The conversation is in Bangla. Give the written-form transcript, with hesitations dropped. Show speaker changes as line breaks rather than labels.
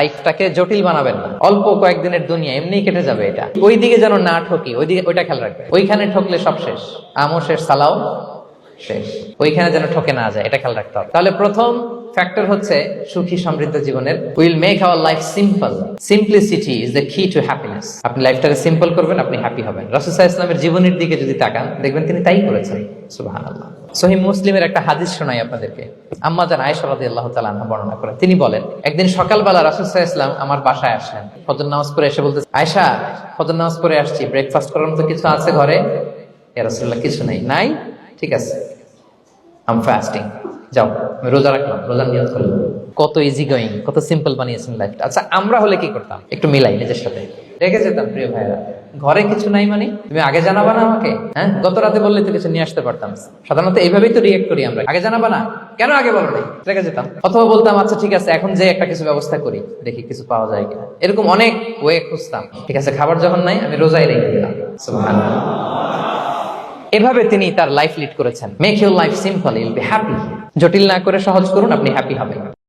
লাইফটাকে জটিল বানাবেন না। অল্প কয়েকদিনের দুনিয়া এমনিই কেটে যাবে, এটা ওই দিকে যেন না ঠকি, ওইটা খেয়াল রাখবেন। ওইখানে ঠকলে সব শেষ, আমও শেষ, সালাও শেষ। ওইখানে যেন ঠকে না যায়, এটা খেয়াল রাখতে হবে। তাহলে প্রথম ফ্যাক্টর হচ্ছে সুখী সমৃদ্ধ জীবনের will make our life simple. Simplicity is the কি টু হ্যাপিনেস। আপনি লাইফটাকে সিম্পল করবেন, আপনি হ্যাপি হবেন। রাসূল সাল্লাল্লাহু আলাইহি ওয়াসাল্লামের জীবনের দিকে যদি তাকান, দেখবেন তিনি তাই করেছেন। সুবহানাল্লাহ। সহিহ মুসলিমের একটা হাদিস শোনাই আপনাদেরকে। আম্মা জান আয়েশা রাদিয়াল্লাহু তাআলা আনহা বর্ণনা করেন। তিনি বলেন, একদিন সকালবেলা রাসূল সাল্লাল্লাহু আলাইহি ওয়াসাল্লাম আমার বাসায় আসলেন। ফজর নামাজ পড়ে এসে বলতে, আয়েশা ফজর নামাজ পড়ে আসছি, ব্রেকফাস্ট করার মতো কিছু আছে ঘরে? ইয়া রাসূলুল্লাহ, কিছু নেই। নাই? ঠিক আছে, আই এম ফাস্টিং, যাও আমি রোজা রাখলাম, রোজা নিয়ত করলাম। কত ইজি গোয়িং, কত সিম্পল বানিয়েছেন লাইফটা। আচ্ছা, আমরা হলে কি করতাম? একটু মিলাই নিজের সাথে। রেখে যেতাম, প্রিয় ভাইরা। ঘরে কিছু নাই মানে তুমি আগে জানাবা না আমাকে? হ্যাঁ, গত রাতে বললে তো কিছু নিয়ে আসতে পারতাম। সাধারণত এইভাবেই তো রিয়েক্ট করি আমরা, আগে জানাবা না কেন, আগে বলো নাই, রেখে যেতাম। অথবা বলতাম, আচ্ছা ঠিক আছে, এখন যে একটা কিছু ব্যবস্থা করি, দেখি কিছু পাওয়া যায় কিনা। এরকম অনেক ওয়ে খুঁজতাম। ঠিক আছে, খাবার যখন নাই আমি রোজাই রেখে দিলাম। সুবহানাল্লাহ। এভাবে তিনি তার লাইফ লিড করেছেন। Make your life simple, you'll be happy. জটিল না করে সহজ করুন, আপনি হ্যাপি হবেন।